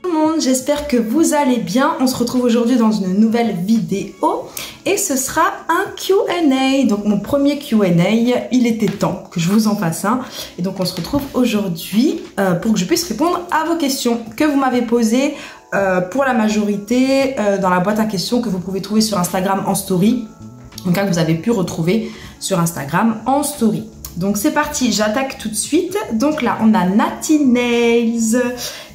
Tout le monde, j'espère que vous allez bien. On se retrouve aujourd'hui dans une nouvelle vidéo et ce sera un Q&A. Donc mon premier Q&A, il était temps que je vous en fasse un. Et donc on se retrouve aujourd'hui pour que je puisse répondre à vos questions que vous m'avez posées pour la majorité dans la boîte à questions que vous pouvez trouver sur Instagram en story. Donc que vous avez pu retrouver sur Instagram en story. Donc c'est parti, j'attaque tout de suite. Donc là on a Natty Nails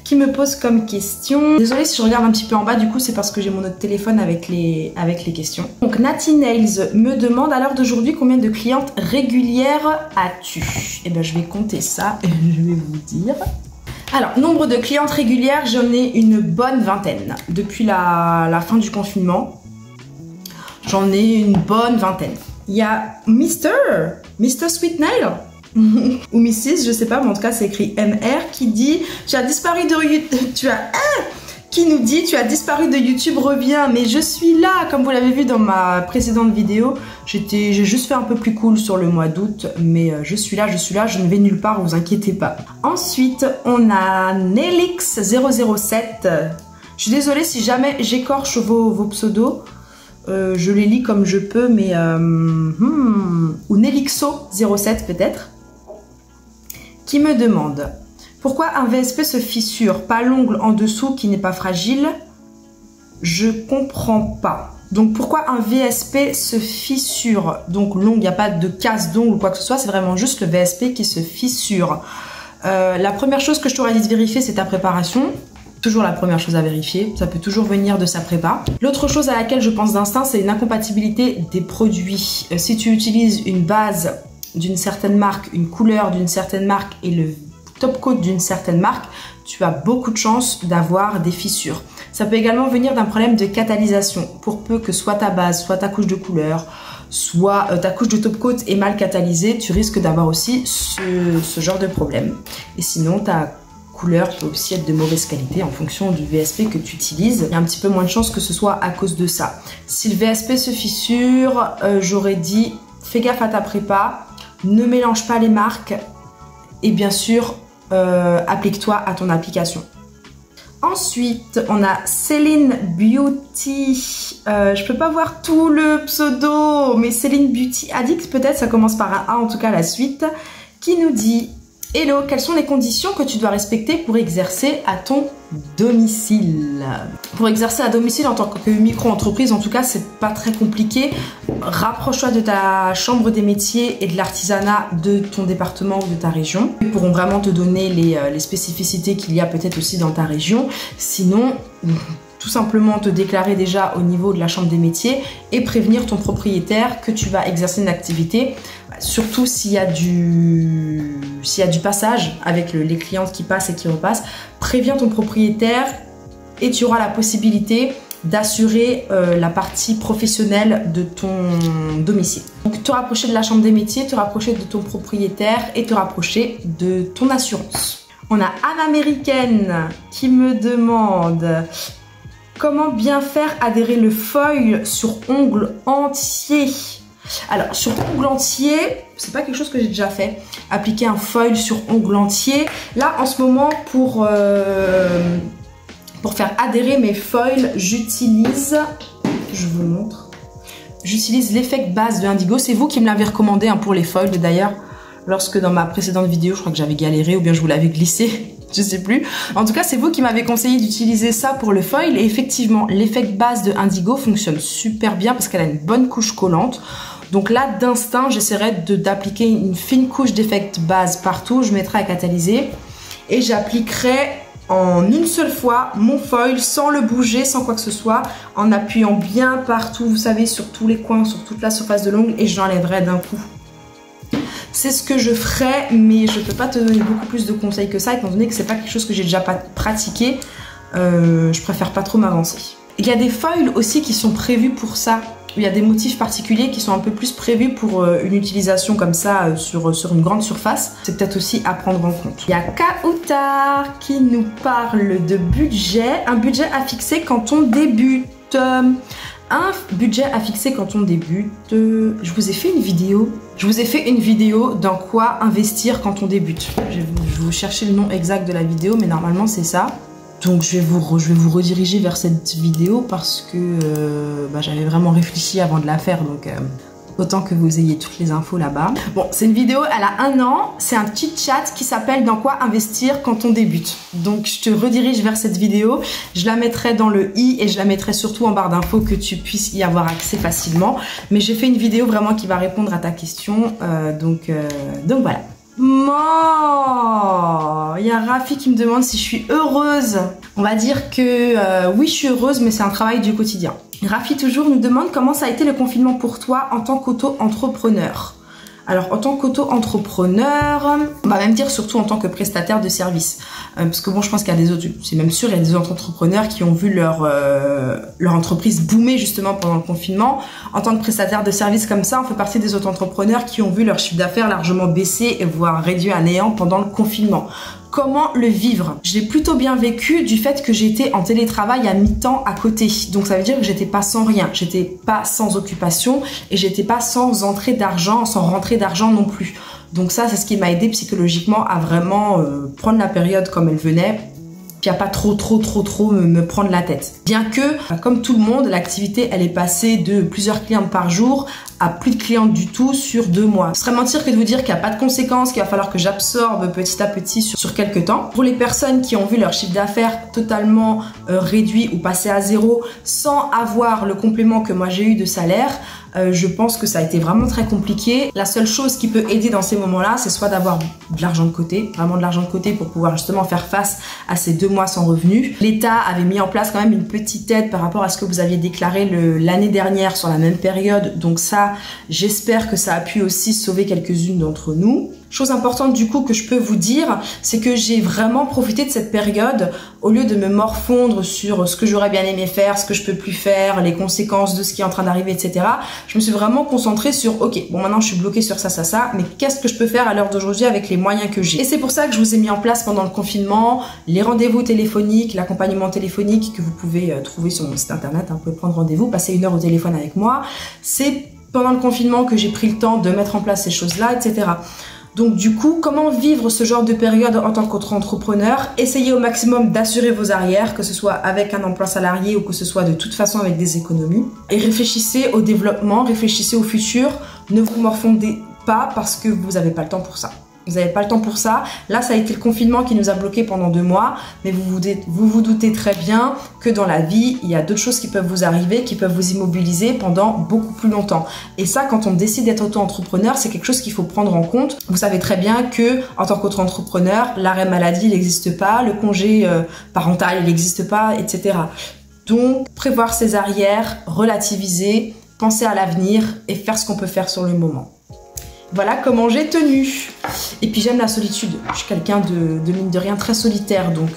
qui me pose comme question. Désolée si je regarde un petit peu en bas, du coup c'est parce que j'ai mon autre téléphone avec les questions. Donc Natty Nails me demande à l'heure d'aujourd'hui combien de clientes régulières as-tu? Et bien je vais compter ça et je vais vous dire. Alors, nombre de clientes régulières, j'en ai une bonne vingtaine. Depuis la fin du confinement, j'en ai une bonne vingtaine. Il y a Mr. Sweet Nail ou Mrs, je sais pas, mais en tout cas c'est écrit MR qui dit tu as disparu de YouTube, qui nous dit tu as disparu de YouTube, reviens. Mais je suis là, comme vous l'avez vu dans ma précédente vidéo, j'ai juste fait un peu plus cool sur le mois d'août, mais je suis là, je ne vais nulle part, vous inquiétez pas. Ensuite on a Nelix007. Je suis désolée si jamais j'écorche vos pseudos. Je les lis comme je peux, mais ou Nelixo07 peut-être, qui me demande pourquoi un VSP se fissure, pas l'ongle en dessous qui n'est pas fragile. Je comprends pas. Donc pourquoi un VSP se fissure? Donc l'ongle, il n'y a pas de casse d'ongle ou quoi que ce soit, c'est vraiment juste le VSP qui se fissure. La première chose que je t'aurais dit de vérifier, c'est ta préparation. Toujours la première chose à vérifier, ça peut toujours venir de sa prépa. L'autre chose à laquelle je pense d'instinct, c'est une incompatibilité des produits. Si tu utilises une base d'une certaine marque, une couleur d'une certaine marque et le top coat d'une certaine marque, tu as beaucoup de chances d'avoir des fissures. Ça peut également venir d'un problème de catalysation. Pour peu que soit ta base, soit ta couche de couleur, soit ta couche de top coat est mal catalysée, tu risques d'avoir aussi ce genre de problème. Et sinon, ta couleur peut aussi être de mauvaise qualité en fonction du VSP que tu utilises. Il y a un petit peu moins de chances que ce soit à cause de ça. Si le VSP se fissure, j'aurais dit fais gaffe à ta prépa, ne mélange pas les marques et bien sûr applique-toi à ton application. Ensuite, on a Céline Beauty. Je peux pas voir tout le pseudo, mais Céline Beauty Addict peut-être, ça commence par un A en tout cas la suite, qui nous dit hello, quelles sont les conditions que tu dois respecter pour exercer à ton domicile? Pour exercer à domicile en tant que micro-entreprise, en tout cas, c'est pas très compliqué. Rapproche-toi de ta chambre des métiers et de l'artisanat de ton département ou de ta région. Ils pourront vraiment te donner les spécificités qu'il y a peut-être aussi dans ta région. Sinon, tout simplement te déclarer déjà au niveau de la chambre des métiers et prévenir ton propriétaire que tu vas exercer une activité, surtout s'il y a du passage avec les clientes qui passent et qui repassent. Préviens ton propriétaire et tu auras la possibilité d'assurer la partie professionnelle de ton domicile. Donc te rapprocher de la chambre des métiers, te rapprocher de ton propriétaire et te rapprocher de ton assurance. On a Anne Américaine qui me demande comment bien faire adhérer le foil sur ongle entier. Alors sur ongle entier, c'est pas quelque chose que j'ai déjà fait. Appliquer un foil sur ongle entier. Là en ce moment pour faire adhérer mes foils, j'utilise, je vous montre, j'utilise l'effect base de Indigo. C'est vous qui me l'avez recommandé hein, pour les foils d'ailleurs. Lorsque dans ma précédente vidéo, je crois que j'avais galéré ou bien je vous l'avais glissé, je sais plus. En tout cas, c'est vous qui m'avez conseillé d'utiliser ça pour le foil. Et effectivement, l'effet base de Indigo fonctionne super bien parce qu'elle a une bonne couche collante. Donc là, d'instinct, j'essaierai d'appliquer une fine couche d'effet base partout. Je mettrai à catalyser et j'appliquerai en une seule fois mon foil sans le bouger, sans quoi que ce soit, en appuyant bien partout, vous savez, sur tous les coins, sur toute la surface de l'ongle et je l'enlèverai d'un coup. C'est ce que je ferai, mais je ne peux pas te donner beaucoup plus de conseils que ça, étant donné que c'est pas quelque chose que j'ai déjà pratiqué. Je préfère pas trop m'avancer. Il y a des foils aussi qui sont prévus pour ça. Il y a des motifs particuliers qui sont un peu plus prévus pour une utilisation comme ça sur une grande surface. C'est peut-être aussi à prendre en compte. Il y a Kautar qui nous parle de budget. Un budget à fixer quand on débute. Un budget à fixer quand on débute. Je vous ai fait une vidéo. Dans quoi investir quand on débute. Je vais vous chercher le nom exact de la vidéo, mais normalement c'est ça. Donc je vais vous rediriger vers cette vidéo parce que j'avais vraiment réfléchi avant de la faire, donc autant que vous ayez toutes les infos là-bas. Bon, c'est une vidéo, elle a 1 an, c'est un petit chat qui s'appelle « Dans quoi investir quand on débute ». Donc je te redirige vers cette vidéo, je la mettrai dans le i et je la mettrai surtout en barre d'infos que tu puisses y avoir accès facilement. Mais j'ai fait une vidéo vraiment qui va répondre à ta question, donc voilà. Il y a Rafi qui me demande si je suis heureuse. On va dire que oui, je suis heureuse, mais c'est un travail du quotidien. Rafi toujours nous demande comment ça a été le confinement pour toi en tant qu'auto-entrepreneur. Alors en tant qu'auto-entrepreneur, on va même dire surtout en tant que prestataire de service. Parce que bon, je pense qu'il y a des autres, c'est même sûr, il y a des auto-entrepreneurs qui ont vu leur entreprise boomer justement pendant le confinement. En tant que prestataire de service comme ça, on fait partie des auto-entrepreneurs qui ont vu leur chiffre d'affaires largement baisser et voire réduit à néant pendant le confinement. Comment le vivre? Je l'ai plutôt bien vécu du fait que j'étais en télétravail à mi-temps à côté. Donc ça veut dire que j'étais pas sans rien, j'étais pas sans occupation et j'étais pas sans entrée d'argent, sans rentrée d'argent non plus. Donc ça, c'est ce qui m'a aidé psychologiquement à vraiment prendre la période comme elle venait, puis à pas trop me prendre la tête. Bien que, comme tout le monde, l'activité elle est passée de plusieurs clientes par jour à plus de clientes du tout sur 2 mois. Ce serait mentir que de vous dire qu'il n'y a pas de conséquences, qu'il va falloir que j'absorbe petit à petit sur quelques temps. Pour les personnes qui ont vu leur chiffre d'affaires totalement réduit ou passé à 0 sans avoir le complément que moi j'ai eu de salaire, je pense que ça a été vraiment très compliqué. La seule chose qui peut aider dans ces moments-là, c'est soit d'avoir de l'argent de côté, vraiment de l'argent de côté pour pouvoir justement faire face à ces 2 mois sans revenus. L'État avait mis en place quand même une petite aide par rapport à ce que vous aviez déclaré l'année dernière sur la même période. Donc ça, j'espère que ça a pu aussi sauver quelques-unes d'entre nous. Chose importante du coup que je peux vous dire, c'est que j'ai vraiment profité de cette période au lieu de me morfondre sur ce que j'aurais bien aimé faire, ce que je peux plus faire, les conséquences de ce qui est en train d'arriver, etc. Je me suis vraiment concentrée sur, ok, bon maintenant je suis bloquée sur ça, mais qu'est-ce que je peux faire à l'heure d'aujourd'hui avec les moyens que j'ai? Et c'est pour ça que je vous ai mis en place pendant le confinement les rendez-vous téléphoniques, l'accompagnement téléphonique que vous pouvez trouver sur mon site internet, hein, vous pouvez prendre rendez-vous, passer 1 heure au téléphone avec moi. C'est pendant le confinement que j'ai pris le temps de mettre en place ces choses-là, etc. Donc du coup, comment vivre ce genre de période en tant qu'auto-entrepreneur? Essayez au maximum d'assurer vos arrières, que ce soit avec un emploi salarié ou que ce soit de toute façon avec des économies. Et réfléchissez au développement, réfléchissez au futur. Ne vous morfondez pas parce que vous n'avez pas le temps pour ça. Vous n'avez pas le temps pour ça. Là, ça a été le confinement qui nous a bloqués pendant 2 mois. Mais vous vous doutez très bien que dans la vie, il y a d'autres choses qui peuvent vous arriver, qui peuvent vous immobiliser pendant beaucoup plus longtemps. Et ça, quand on décide d'être auto-entrepreneur, c'est quelque chose qu'il faut prendre en compte. Vous savez très bien que en tant qu'auto-entrepreneur, l'arrêt maladie, il n'existe pas. Le congé parental, il n'existe pas, etc. Donc, prévoir ses arrières, relativiser, penser à l'avenir et faire ce qu'on peut faire sur le moment. Voilà comment j'ai tenu. Et puis j'aime la solitude. Je suis quelqu'un de mine de rien très solitaire. Donc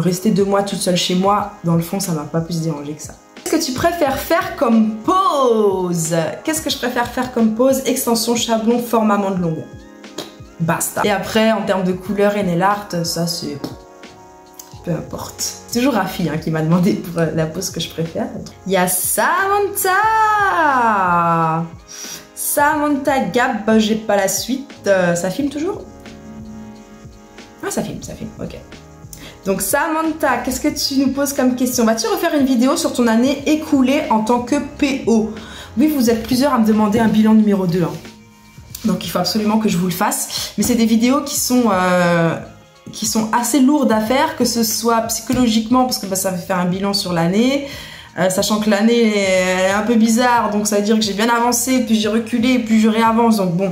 rester 2 mois toute seule chez moi, dans le fond, ça m'a pas plus dérangé que ça. Qu'est-ce que tu préfères faire comme pose? Qu'est-ce que je préfère faire comme pose? Extension, chablon, format manche longue. Basta. Et après, en termes de couleur et nail art, ça c'est... peu importe. C'est toujours Rafi hein, qui m'a demandé pour la pose que je préfère. Il y a Samantha. Samantha Gab, j'ai pas la suite. Ça filme toujours? Ah, ça filme, ok. Donc Samantha, qu'est-ce que tu nous poses comme question? Vas-tu refaire une vidéo sur ton année écoulée en tant que PO? Oui, vous êtes plusieurs à me demander un bilan numéro 2. Hein. Donc il faut absolument que je vous le fasse. Mais c'est des vidéos qui sont assez lourdes à faire, que ce soit psychologiquement, parce que ça va faire un bilan sur l'année. Sachant que l'année est un peu bizarre, donc ça veut dire que j'ai bien avancé, puis j'ai reculé, puis je réavance, donc bon,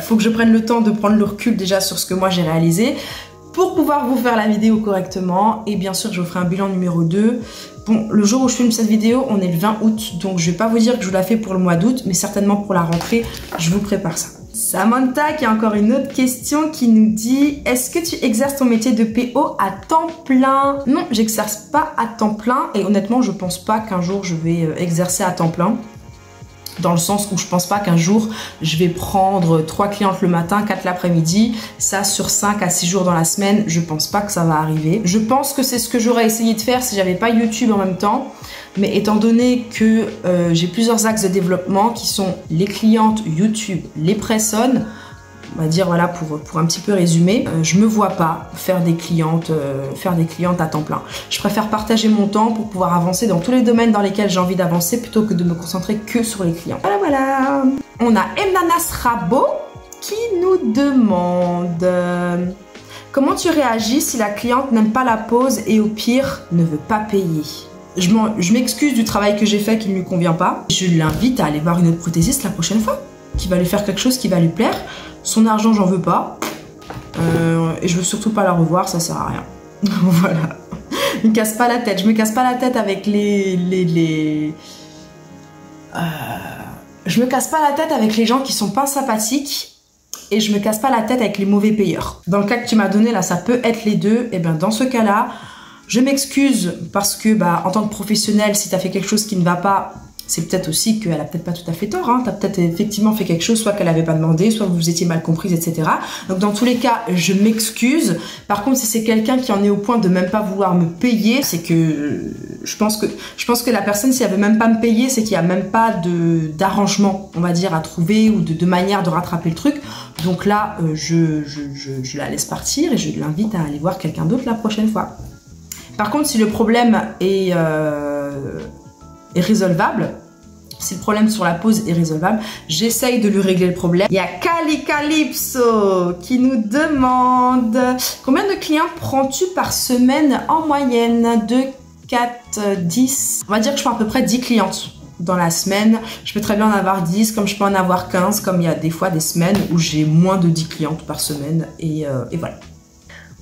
faut que je prenne le temps de prendre le recul déjà sur ce que moi j'ai réalisé, pour pouvoir vous faire la vidéo correctement, et bien sûr je vous ferai un bilan numéro 2. Bon, le jour où je filme cette vidéo, on est le 20 août, donc je vais pas vous dire que je vous la fais pour le mois d'août, mais certainement pour la rentrée, je vous prépare ça. Samantha qui a encore une autre question qui nous dit: est-ce que tu exerces ton métier de PO à temps plein? Non, j'exerce pas à temps plein et honnêtement je pense pas qu'un jour je vais exercer à temps plein. Dans le sens où je pense pas qu'un jour je vais prendre 3 clientes le matin, 4 l'après-midi, ça sur 5 à 6 jours dans la semaine, je pense pas que ça va arriver. Je pense que c'est ce que j'aurais essayé de faire si j'avais pas YouTube en même temps. Mais étant donné que j'ai plusieurs axes de développement qui sont les clientes YouTube, les personnes, On va dire, voilà, pour un petit peu résumer, je me vois pas faire des clientes à temps plein. Je préfère partager mon temps pour pouvoir avancer dans tous les domaines dans lesquels j'ai envie d'avancer plutôt que de me concentrer que sur les clients. Voilà, voilà. On a Emnanas Rabo qui nous demande comment tu réagis si la cliente n'aime pas la pose et au pire ne veut pas payer. Je m'excuse du travail que j'ai fait qui ne lui convient pas. Je l'invite à aller voir une autre prothésiste la prochaine fois, qui va lui faire quelque chose qui va lui plaire. Son argent, j'en veux pas. Et je veux surtout pas la revoir, ça sert à rien. Voilà. Je me casse pas la tête. Je me casse pas la tête avec je me casse pas la tête avec les gens qui sont pas sympathiques. Et je me casse pas la tête avec les mauvais payeurs. Dans le cas que tu m'as donné là, ça peut être les deux. Et bien dans ce cas-là, je m'excuse parce que en tant que professionnel, si tu as fait quelque chose qui ne va pas, c'est peut-être aussi qu'elle a peut-être pas tout à fait tort. Hein. Tu as peut-être effectivement fait quelque chose, soit qu'elle n'avait pas demandé, soit vous étiez mal comprise, etc. Donc dans tous les cas, je m'excuse. Par contre, si c'est quelqu'un qui en est au point de même pas vouloir me payer, c'est que je pense que la personne, si elle veut même pas me payer, c'est qu'il n'y a même pas d'arrangement, on va dire, à trouver ou de manière de rattraper le truc. Donc là, je la laisse partir et je l'invite à aller voir quelqu'un d'autre la prochaine fois. Par contre, si le problème est résolvable, si le problème sur la pose est résolvable, j'essaye de lui régler le problème. Il y a Kali Calypso qui nous demande combien de clients prends-tu par semaine en moyenne? 2, 4, 10. On va dire que je prends à peu près 10 clientes dans la semaine. Je peux très bien en avoir 10, comme je peux en avoir 15, comme il y a des fois des semaines où j'ai moins de 10 clientes par semaine. Et voilà.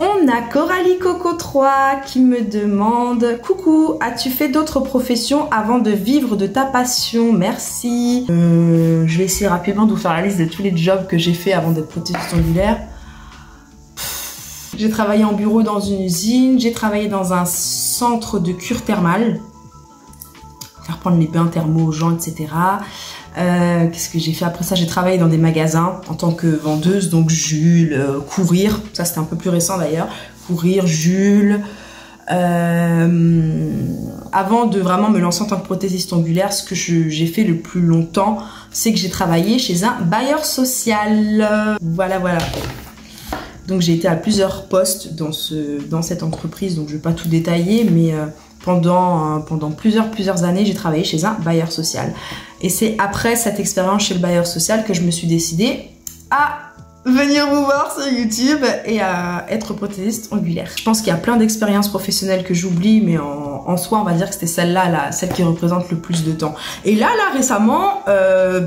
On a Coralie Coco 3 qui me demande « Coucou, as-tu fait d'autres professions avant de vivre de ta passion? Merci. » Je vais essayer rapidement de vous faire la liste de tous les jobs que j'ai fait avant d'être prothésiste ongulaire. J'ai travaillé en bureau dans une usine, j'ai travaillé dans un centre de cure thermale, faire prendre les bains thermaux aux gens, etc. Qu'est-ce que j'ai fait après ça? J'ai travaillé dans des magasins en tant que vendeuse, donc Jules, Courir, ça c'était un peu plus récent d'ailleurs, Courir, Jules. Avant de vraiment me lancer en tant que prothésiste ongulaire, ce que j'ai fait le plus longtemps, c'est que j'ai travaillé chez un bailleur social. Voilà, voilà. Donc j'ai été à plusieurs postes dans cette entreprise, donc je ne vais pas tout détailler, mais pendant plusieurs années, j'ai travaillé chez un bailleur social. Et c'est après cette expérience chez le bailleur social que je me suis décidée à venir vous voir sur YouTube et à être prothésiste ongulaire. Je pense qu'il y a plein d'expériences professionnelles que j'oublie, mais en soi, on va dire que c'était celle-là, celle qui représente le plus de temps. Et là récemment,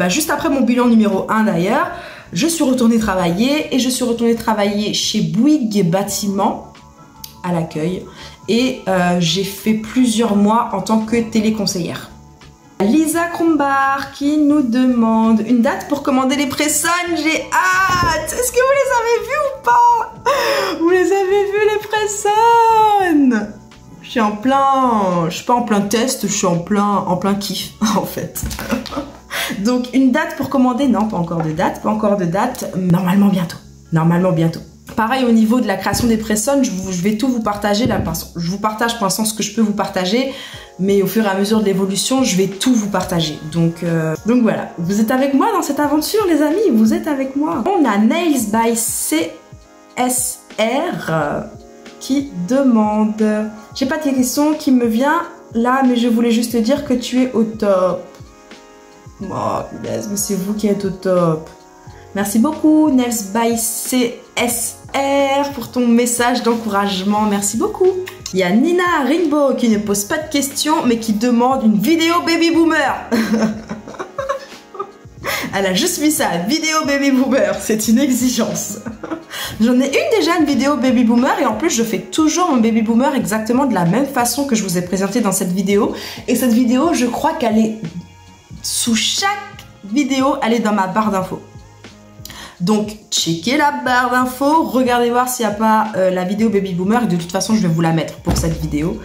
juste après mon bilan numéro 1 d'ailleurs, je suis retournée travailler et je suis retournée travailler chez Bouygues Bâtiment à l'accueil et j'ai fait plusieurs mois en tant que téléconseillère. Lisa Krumbar qui nous demande une date pour commander les pressons. J'ai hâte. Est-ce que vous les avez vus ou pas? Vous les avez vus les pressons? Je suis pas en plein test, je suis en plein kiff en fait. Donc une date pour commander, non, pas encore de date, normalement bientôt. Pareil au niveau de la création des pressons, je vais tout vous partager là, je vous partage pour l'instant ce que je peux vous partager, mais au fur et à mesure de l'évolution, je vais tout vous partager. Donc voilà, vous êtes avec moi dans cette aventure les amis, vous êtes avec moi. On a Nails by CSR qui demande, j'ai pas de question qui me vient là, mais je voulais juste te dire que tu es au top. Oh punaise, mais c'est vous qui êtes au top. Merci beaucoup Nails by CSR pour ton message d'encouragement, merci beaucoup. Il y a Nina Rainbow qui ne pose pas de questions mais qui demande une vidéo baby boomer. Elle a juste mis ça, vidéo baby boomer, c'est une exigence. J'en ai une déjà, une vidéo baby boomer, et en plus je fais toujours mon baby boomer exactement de la même façon que je vous ai présenté dans cette vidéo. Et cette vidéo, je crois qu'elle est sous chaque vidéo, elle est dans ma barre d'infos. Donc, checkez la barre d'infos, regardez voir s'il n'y a pas la vidéo baby boomer, et de toute façon, je vais vous la mettre pour cette vidéo.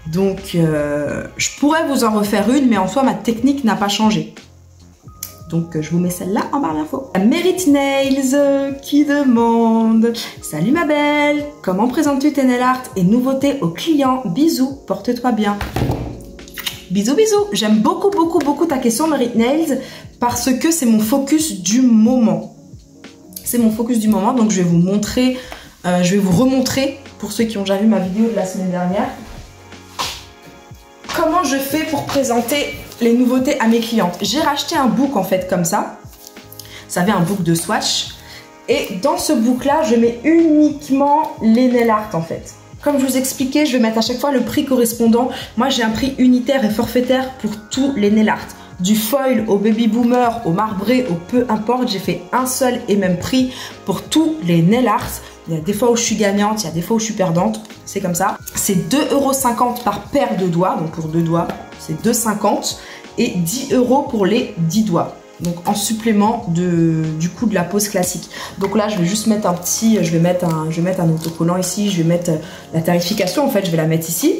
Donc, je pourrais vous en refaire une, mais en soi, ma technique n'a pas changé. Donc, je vous mets celle-là en barre d'infos. Merit Nails qui demande « Salut ma belle, comment présentes-tu tes nail art et nouveautés aux clients? Bisous, porte-toi bien. » Bisous, bisous. J'aime beaucoup, beaucoup, beaucoup ta question, Merit Nails, parce que c'est mon focus du moment. C'est mon focus du moment, donc je vais vous montrer, je vais vous remontrer, pour ceux qui ont déjà vu ma vidéo de la semaine dernière, comment je fais pour présenter les nouveautés à mes clientes. J'ai racheté un book en fait comme ça. Ça avait un book de swatch. Et dans ce book là, je mets uniquement les nail art en fait. Comme je vous expliquais, je vais mettre à chaque fois le prix correspondant. Moi j'ai un prix unitaire et forfaitaire pour tous les nail art. Du foil au baby boomer, au marbré, au peu importe, j'ai fait un seul et même prix pour tous les nail art. Il y a des fois où je suis gagnante, il y a des fois où je suis perdante, c'est comme ça. C'est 2,50 € par paire de doigts, donc pour 2 doigts, c'est 2,50 € et 10 € pour les 10 doigts. Donc en supplément du coût de la pose classique. Donc là, je vais juste mettre un petit, je vais mettre un autocollant ici, je vais mettre la tarification, en fait, je vais la mettre ici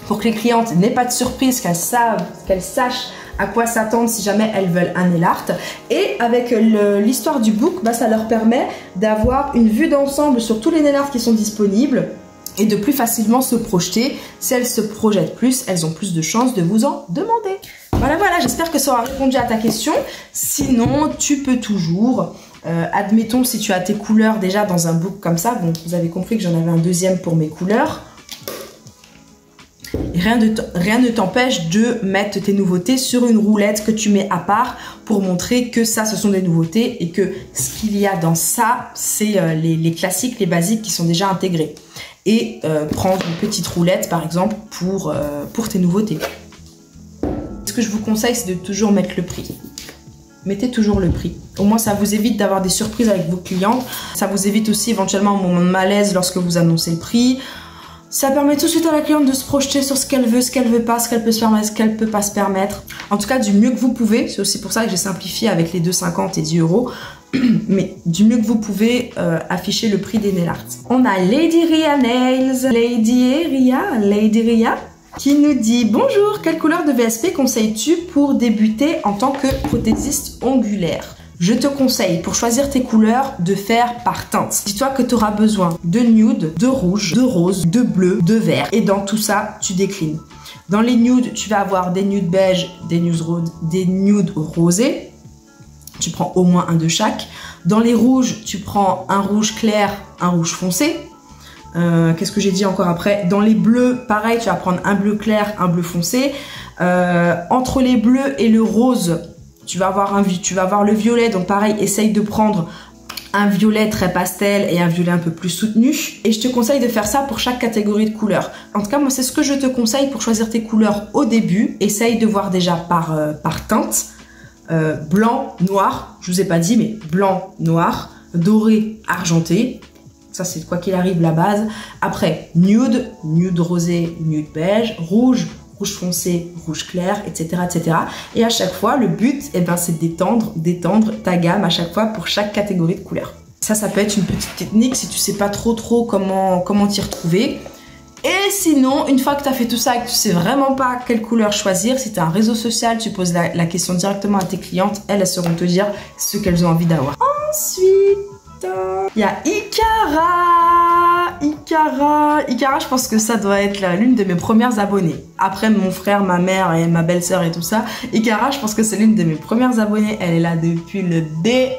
pour que les clientes n'aient pas de surprise, qu'elles sachent à quoi s'attendre si jamais elles veulent un nail art. Et avec l'histoire du book, bah, ça leur permet d'avoir une vue d'ensemble sur tous les nail art qui sont disponibles et de plus facilement se projeter. Si elles se projettent plus, elles ont plus de chances de vous en demander. Voilà, j'espère que ça aura répondu à ta question. Sinon, tu peux toujours, admettons si tu as tes couleurs déjà dans un book comme ça, bon, vous avez compris que j'en avais un deuxième pour mes couleurs. Et rien ne t'empêche de mettre tes nouveautés sur une roulette que tu mets à part pour montrer que ça, ce sont des nouveautés et que ce qu'il y a dans ça, c'est les classiques, les basiques qui sont déjà intégrés. Et prendre une petite roulette, par exemple, pour tes nouveautés. Ce que je vous conseille, c'est de toujours mettre le prix. Mettez toujours le prix. Au moins, ça vous évite d'avoir des surprises avec vos clientes. Ça vous évite aussi éventuellement un moment de malaise lorsque vous annoncez le prix. Ça permet tout de suite à la cliente de se projeter sur ce qu'elle veut pas, ce qu'elle peut se permettre, ce qu'elle peut pas se permettre. En tout cas, du mieux que vous pouvez. C'est aussi pour ça que j'ai simplifié avec les 2,50 et 10 €. Mais du mieux que vous pouvez afficher le prix des nail art. On a Lady Ria Nails, Lady Ria, qui nous dit: bonjour, quelle couleur de VSP conseilles-tu pour débuter en tant que prothésiste ongulaire? Je te conseille, pour choisir tes couleurs, de faire par teinte. Dis-toi que tu auras besoin de nude, de rouge, de rose, de bleu, de vert. Et dans tout ça, tu déclines. Dans les nudes, tu vas avoir des nudes beige, des nudes rosés. Tu prends au moins un de chaque. Dans les rouges, tu prends un rouge clair, un rouge foncé. Qu'est-ce que j'ai dit encore après? Dans les bleus, pareil, tu vas prendre un bleu clair, un bleu foncé. Entre les bleus et le rose, tu vas avoir le violet. Donc pareil, essaye de prendre un violet très pastel et un violet un peu plus soutenu. Et je te conseille de faire ça pour chaque catégorie de couleurs. En tout cas, moi, c'est ce que je te conseille pour choisir tes couleurs au début. Essaye de voir déjà par teinte. Blanc, noir, je vous ai pas dit, mais blanc, noir, doré, argenté. Ça, c'est quoi qu'il arrive la base. Après, nude, nude rosé, nude beige, rouge, rouge foncé, rouge clair, etc., etc. Et à chaque fois, le but, eh ben, c'est d'étendre ta gamme à chaque fois pour chaque catégorie de couleurs. Ça peut être une petite technique si tu sais pas trop comment t'y retrouver. Et sinon, une fois que tu as fait tout ça et que tu sais vraiment pas quelle couleur choisir, si tu as un réseau social, tu poses la question directement à tes clientes, elles sauront te dire ce qu'elles ont envie d'avoir. Ensuite, il y a Ikara, je pense que ça doit être l'une de mes premières abonnées. Après mon frère, ma mère et ma belle-sœur et tout ça, Ikara, je pense que c'est l'une de mes premières abonnées. Elle est là depuis le début.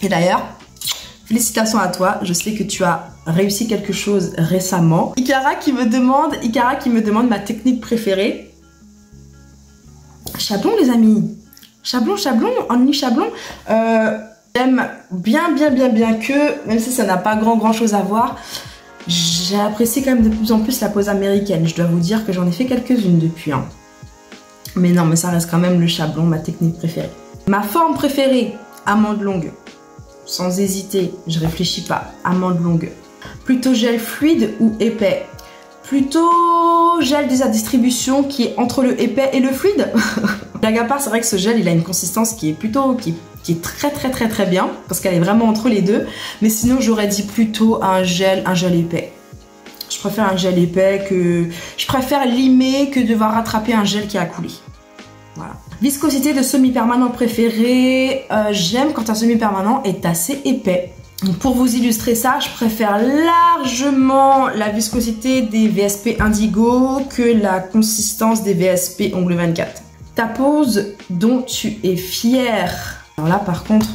Et d'ailleurs, félicitations à toi, je sais que tu as réussi quelque chose récemment. Ikara qui me demande ma technique préférée. Chablon les amis. Chablon, only chablon. J'aime bien que, même si ça n'a pas grand chose à voir, j'ai apprécié quand même de plus en plus la pose américaine. Je dois vous dire que j'en ai fait quelques-unes depuis. Hein. Mais non, mais ça reste quand même le chablon, ma technique préférée. Ma forme préférée, amande longue. Sans hésiter, je réfléchis pas. Amande longue. Plutôt gel fluide ou épais? Plutôt gel de sa distribution qui est entre le épais et le fluide. Blague à part, c'est vrai que ce gel, il a une consistance qui est très bien parce qu'elle est vraiment entre les deux. Mais sinon, j'aurais dit plutôt un gel épais. Je préfère un gel épais je préfère limer que devoir rattraper un gel qui a coulé. Voilà. Viscosité de semi-permanent préféré, j'aime quand un semi-permanent est assez épais. Donc pour vous illustrer ça, je préfère largement la viscosité des VSP Indigo que la consistance des VSP Ongle 24. Ta pose dont tu es fière. Alors là par contre,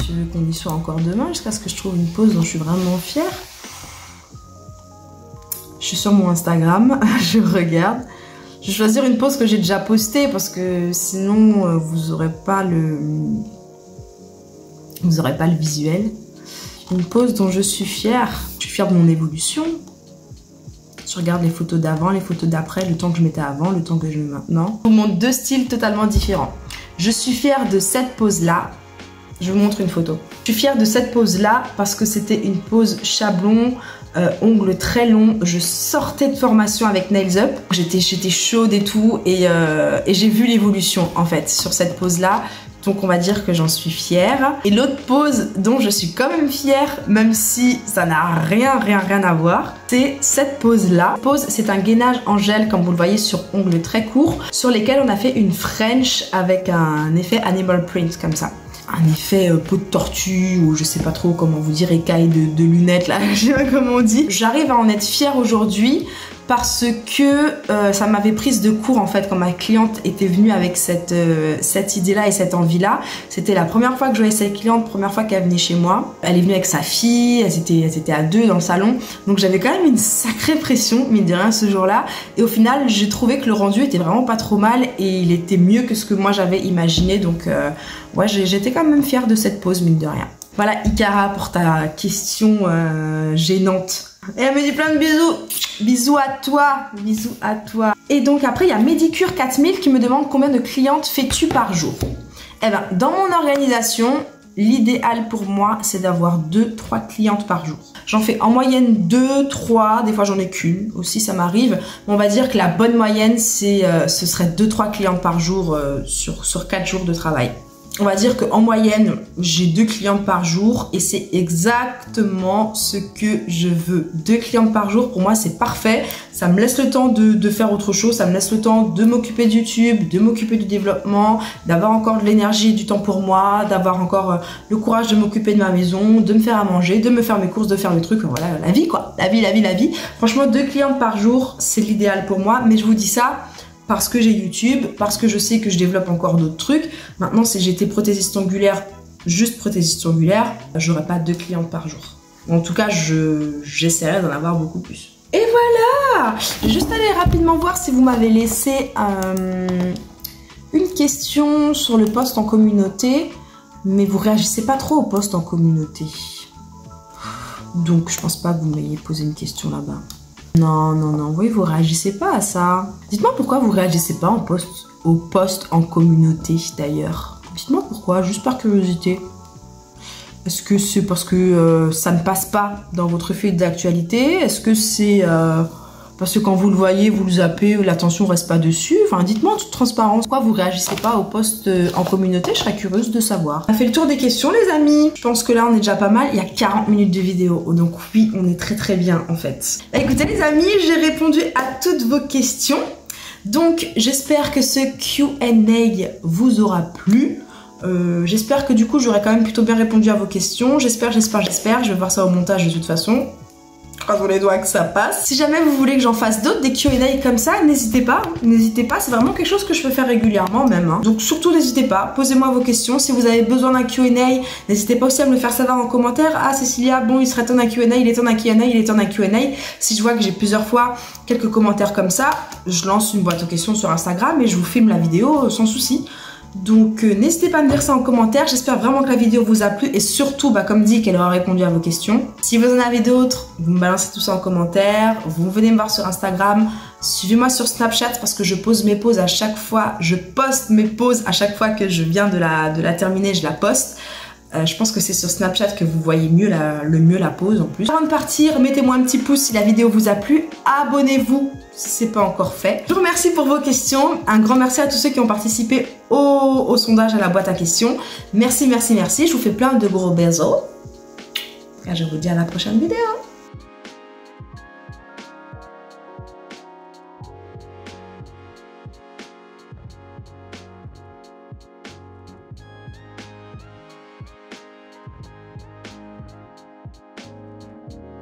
tu veux qu'on y soit encore demain jusqu'à ce que je trouve une pose dont je suis vraiment fière. Je suis sur mon Instagram, je regarde. Je vais choisir une pose que j'ai déjà postée parce que sinon vous aurez pas le visuel. Une pose dont je suis fière. Je suis fière de mon évolution. Je regarde les photos d'avant, les photos d'après, le temps que je mettais avant, le temps que je mets maintenant. Je vous montre deux styles totalement différents. Je suis fière de cette pose-là. Je vous montre une photo. Je suis fière de cette pose-là parce que c'était une pose chablon, ongles très longs. Je sortais de formation avec Nails Up. J'étais chaude et tout et j'ai vu l'évolution en fait sur cette pose-là. Donc on va dire que j'en suis fière. Et l'autre pose dont je suis quand même fière, même si ça n'a rien à voir, c'est cette pose-là. Pose, c'est un gainage en gel, comme vous le voyez, sur ongles très courts, sur lesquels on a fait une French avec un effet animal print comme ça. Un effet peau de tortue, ou je sais pas trop comment vous dire, écaille de lunettes là, je sais pas comment on dit. J'arrive à en être fière aujourd'hui parce que ça m'avait prise de court en fait quand ma cliente était venue avec cette idée-là et cette envie-là. C'était la première fois que je voyais cette cliente, première fois qu'elle venait chez moi. Elle est venue avec sa fille, elles étaient à deux dans le salon. Donc j'avais quand même une sacrée pression, mine de rien, ce jour-là. Et au final, j'ai trouvé que le rendu était vraiment pas trop mal et il était mieux que ce que moi j'avais imaginé. Donc ouais, j'étais quand même fière de cette pose, mine de rien. Voilà Ikara pour ta question gênante. Et elle me dit plein de bisous. Bisous à toi. Bisous à toi. Et donc après il y a Médicure 4000 qui me demande combien de clientes fais-tu par jour. Eh ben dans mon organisation, l'idéal pour moi c'est d'avoir 2-3 clientes par jour. J'en fais en moyenne 2-3, des fois j'en ai qu'une aussi, ça m'arrive. On va dire que la bonne moyenne c'est ce serait 2-3 clientes par jour sur 4 jours de travail. On va dire qu'en moyenne, j'ai 2 clientes par jour et c'est exactement ce que je veux. 2 clientes par jour, pour moi, c'est parfait. Ça me laisse le temps de faire autre chose, ça me laisse le temps de m'occuper de YouTube, de m'occuper du développement, d'avoir encore de l'énergie et du temps pour moi, d'avoir encore le courage de m'occuper de ma maison, de me faire à manger, de me faire mes courses, de faire mes trucs. Voilà, la vie quoi, la vie. Franchement, 2 clientes par jour, c'est l'idéal pour moi, mais je vous dis ça parce que j'ai YouTube, parce que je sais que je développe encore d'autres trucs. Maintenant, si j'étais prothésiste ongulaire, juste prothésiste ongulaire, j'aurais pas 2 clientes par jour. En tout cas, j'essaierai d'en avoir beaucoup plus. Et voilà! Je vais juste aller rapidement voir si vous m'avez laissé une question sur le post en communauté, mais vous réagissez pas trop au post en communauté. Donc, je pense pas que vous m'ayez posé une question là-bas. Non, oui, vous réagissez pas à ça. Dites-moi pourquoi vous réagissez pas au post en communauté d'ailleurs. Dites-moi pourquoi, juste par curiosité. Est-ce que c'est parce que ça ne passe pas dans votre feed d'actualité? Est-ce que c'est parce que quand vous le voyez, vous le zappez, l'attention reste pas dessus? Enfin, dites-moi en toute transparence, pourquoi vous réagissez pas au post en communauté? Je serais curieuse de savoir. On a fait le tour des questions, les amis. Je pense que là, on est déjà pas mal. Il y a 40 minutes de vidéo. Donc oui, on est très bien, en fait. Écoutez, les amis, j'ai répondu à toutes vos questions. Donc, j'espère que ce Q&A vous aura plu. J'espère que du coup, j'aurai quand même plutôt bien répondu à vos questions. J'espère. Je vais voir ça au montage de toute façon. Croisons les doigts que ça passe. Si jamais vous voulez que j'en fasse d'autres, des Q&A comme ça, n'hésitez pas, c'est vraiment quelque chose que je peux faire régulièrement même. Hein. Donc surtout n'hésitez pas, posez-moi vos questions. Si vous avez besoin d'un Q&A, n'hésitez pas aussi à me le faire savoir en commentaire. Ah Cécilia, bon il serait temps d'un Q&A, il est temps d'un Q&A. Si je vois que j'ai plusieurs fois quelques commentaires comme ça, je lance une boîte aux questions sur Instagram et je vous filme la vidéo sans souci. Donc n'hésitez pas à me dire ça en commentaire, j'espère vraiment que la vidéo vous a plu et surtout comme dit qu'elle aura répondu à vos questions. Si vous en avez d'autres, vous me balancez tout ça en commentaire, vous venez me voir sur Instagram, suivez-moi sur Snapchat parce que je pose mes pauses à chaque fois, je poste mes pauses à chaque fois que je viens de la terminer, je la poste. Je pense que c'est sur Snapchat que vous voyez le mieux la pause en plus. Avant de partir, mettez-moi un petit pouce si la vidéo vous a plu, abonnez-vous si ce n'est pas encore fait. Je vous remercie pour vos questions, un grand merci à tous ceux qui ont participé au sondage à la boîte à questions. Merci, je vous fais plein de gros bisous et je vous dis à la prochaine vidéo.